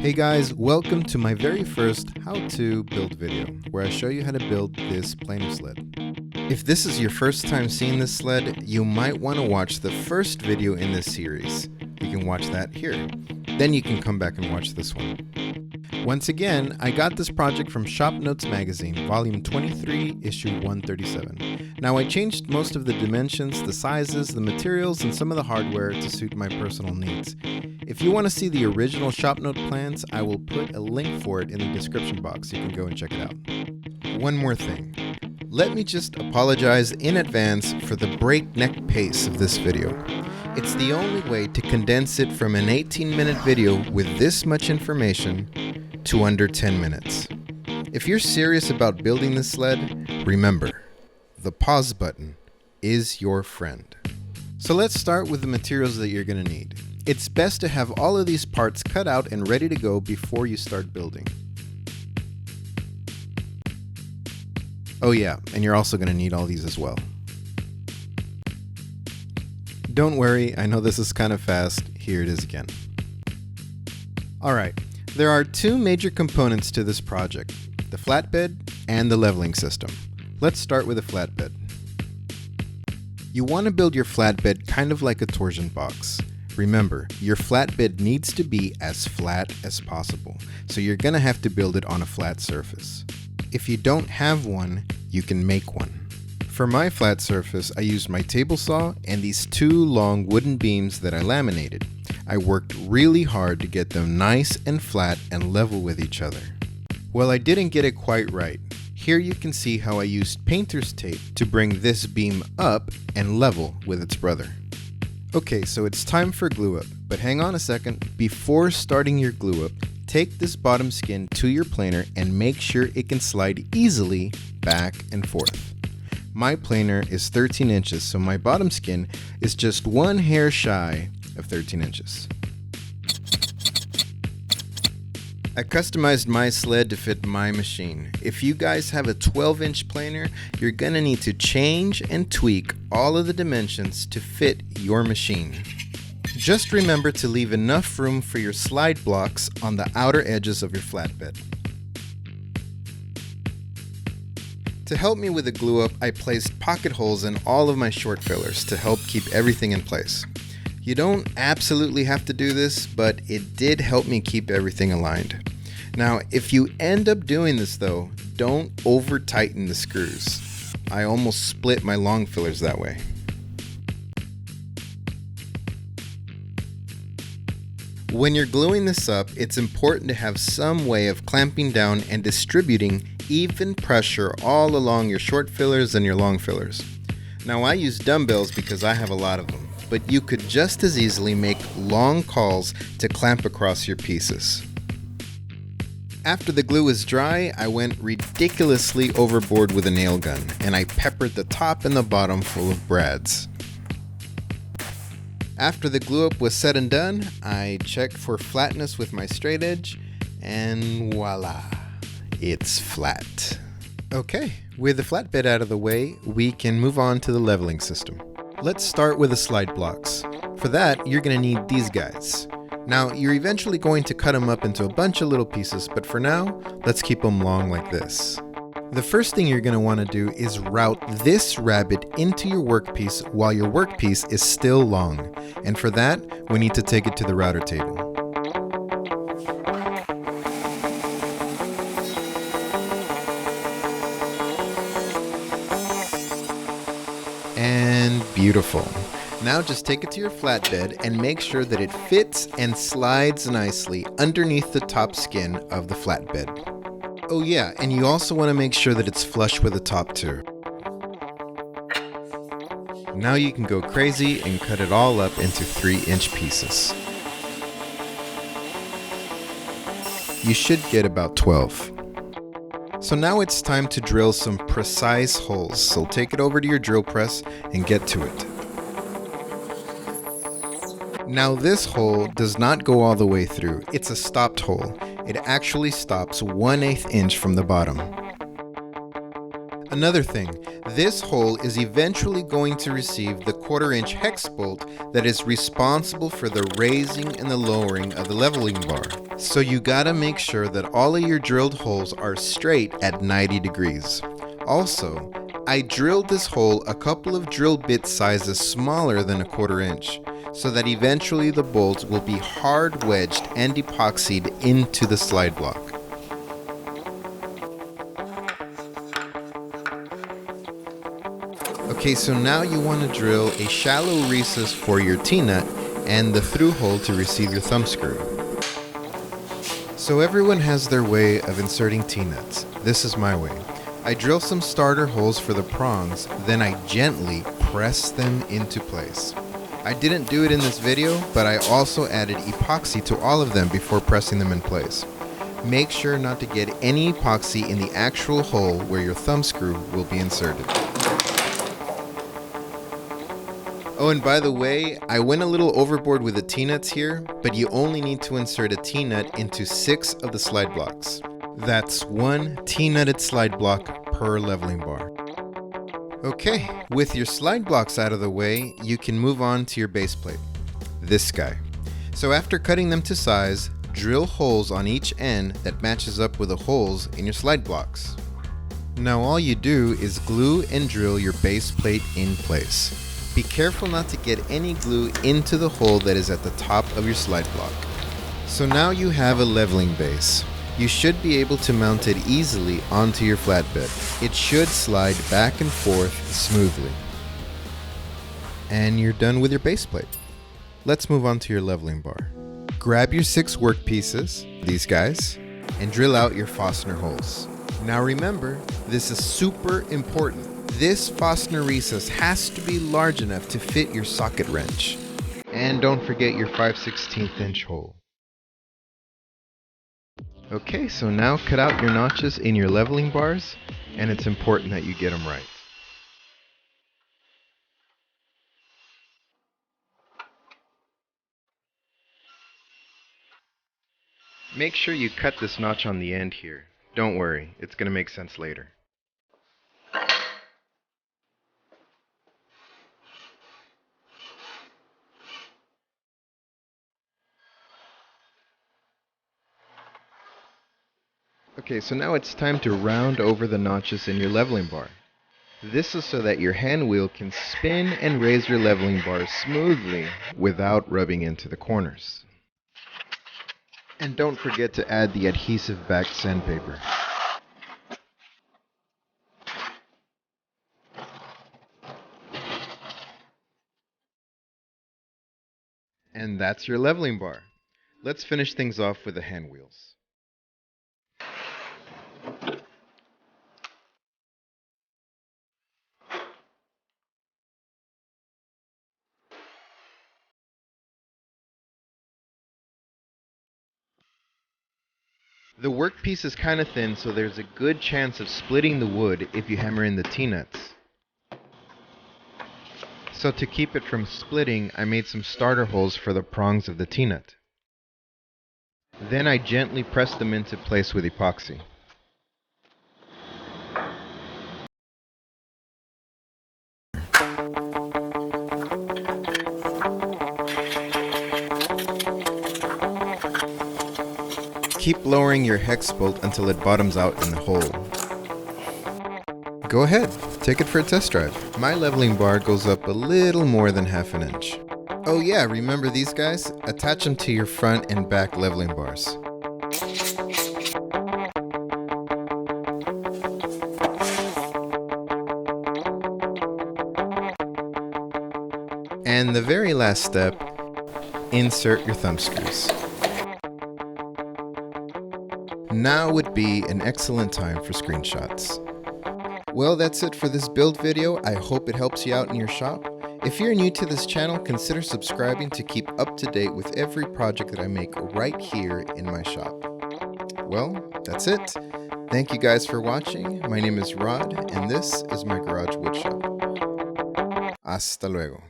Hey guys, welcome to my very first how to build video, where I show you how to build this planer sled. If this is your first time seeing this sled, you might want to watch the first video in this series. You can watch that here. Then you can come back and watch this one. Once again, I got this project from Shop Notes Magazine, volume 23, issue 137. Now I changed most of the dimensions, the sizes, the materials, and some of the hardware to suit my personal needs. If you want to see the original Shop Note plans, I will put a link for it in the description box so you can go and check it out. One more thing. Let me just apologize in advance for the breakneck pace of this video. It's the only way to condense it from an 18-minute video with this much information to under 10 minutes. If you're serious about building this sled, remember, the pause button is your friend. So let's start with the materials that you're going to need. It's best to have all of these parts cut out and ready to go before you start building. Oh yeah, and you're also going to need all these as well. Don't worry, I know this is kind of fast. Here it is again. Alright, there are two major components to this project, the flatbed and the leveling system. Let's start with the flatbed. You want to build your flatbed kind of like a torsion box. Remember, your flatbed needs to be as flat as possible, so you're going to have to build it on a flat surface. If you don't have one, you can make one. For my flat surface, I used my table saw and these two long wooden beams that I laminated. I worked really hard to get them nice and flat and level with each other. Well, I didn't get it quite right. Here you can see how I used painter's tape to bring this beam up and level with its brother. Okay, so it's time for glue up, but hang on a second. Before starting your glue up, take this bottom skin to your planer and make sure it can slide easily back and forth. My planer is 13 inches, so my bottom skin is just one hair shy of 13 inches. I customized my sled to fit my machine. If you guys have a 12-inch planer, you're gonna need to change and tweak all of the dimensions to fit your machine. Just remember to leave enough room for your slide blocks on the outer edges of your flatbed. To help me with the glue up, I placed pocket holes in all of my short fillers to help keep everything in place. You don't absolutely have to do this, but it did help me keep everything aligned. Now, if you end up doing this though, don't over tighten the screws. I almost split my long fillers that way. When you're gluing this up, it's important to have some way of clamping down and distributing even pressure all along your short fillers and your long fillers. Now I use dumbbells because I have a lot of them, but you could just as easily make long cauls to clamp across your pieces. After the glue was dry, I went ridiculously overboard with a nail gun, and I peppered the top and the bottom full of brads. After the glue up was said and done, I checked for flatness with my straight edge, and voila, it's flat. Okay, with the flatbed out of the way, we can move on to the leveling system. Let's start with the slide blocks. For that, you're going to need these guys. Now, you're eventually going to cut them up into a bunch of little pieces, but for now, let's keep them long like this. The first thing you're going to want to do is route this rabbit into your workpiece while your workpiece is still long. And for that, we need to take it to the router table. And beautiful. Now just take it to your flatbed and make sure that it fits and slides nicely underneath the top skin of the flatbed. Oh yeah, and you also want to make sure that it's flush with the top too. Now you can go crazy and cut it all up into 3-inch pieces. You should get about 12. So now it's time to drill some precise holes, so take it over to your drill press and get to it. Now this hole does not go all the way through, it's a stopped hole. It actually stops 1/8 inch from the bottom. Another thing, this hole is eventually going to receive the 1/4 inch hex bolt that is responsible for the raising and the lowering of the leveling bar. So you gotta make sure that all of your drilled holes are straight at 90 degrees. Also, I drilled this hole a couple of drill bit sizes smaller than a 1/4 inch, so that eventually the bolts will be hard wedged and epoxied into the slide block. Okay, so now you want to drill a shallow recess for your T-nut and the through hole to receive your thumb screw. So everyone has their way of inserting T-nuts. This is my way. I drill some starter holes for the prongs, then I gently press them into place. I didn't do it in this video, but I also added epoxy to all of them before pressing them in place. Make sure not to get any epoxy in the actual hole where your thumb screw will be inserted. Oh, and by the way, I went a little overboard with the T-nuts here, but you only need to insert a T-nut into 6 of the slide blocks. That's 1 T-nutted slide block per leveling bar. Okay, with your slide blocks out of the way, you can move on to your base plate. This guy. So after cutting them to size, drill holes on each end that matches up with the holes in your slide blocks. Now all you do is glue and drill your base plate in place. Be careful not to get any glue into the hole that is at the top of your slide block. So now you have a leveling base. You should be able to mount it easily onto your flatbed. It should slide back and forth smoothly. And you're done with your base plate. Let's move on to your leveling bar. Grab your 6 work pieces, these guys, and drill out your Forstner holes. Now remember, this is super important. This Forstner recess has to be large enough to fit your socket wrench. And don't forget your 5/16 inch hole. Okay, so now cut out your notches in your leveling bars, and it's important that you get them right. Make sure you cut this notch on the end here. Don't worry, it's going to make sense later. Okay, so now it's time to round over the notches in your leveling bar. This is so that your hand wheel can spin and raise your leveling bar smoothly without rubbing into the corners. And don't forget to add the adhesive backed sandpaper. And that's your leveling bar. Let's finish things off with the hand wheels. The workpiece is kind of thin, so there's a good chance of splitting the wood if you hammer in the T-nuts. So to keep it from splitting, I made some starter holes for the prongs of the T-nut. Then I gently pressed them into place with epoxy. Keep lowering your hex bolt until it bottoms out in the hole. Go ahead, take it for a test drive. My leveling bar goes up a little more than 1/2 inch. Oh yeah, remember these guys? Attach them to your front and back leveling bars. And the very last step, insert your thumb screws. Now would be an excellent time for screenshots. Well, that's it for this build video. I hope it helps you out in your shop. If you're new to this channel, consider subscribing to keep up to date with every project that I make right here in my shop. Well, that's it. Thank you guys for watching. My name is Rod, and this is my garage woodshop. Hasta luego.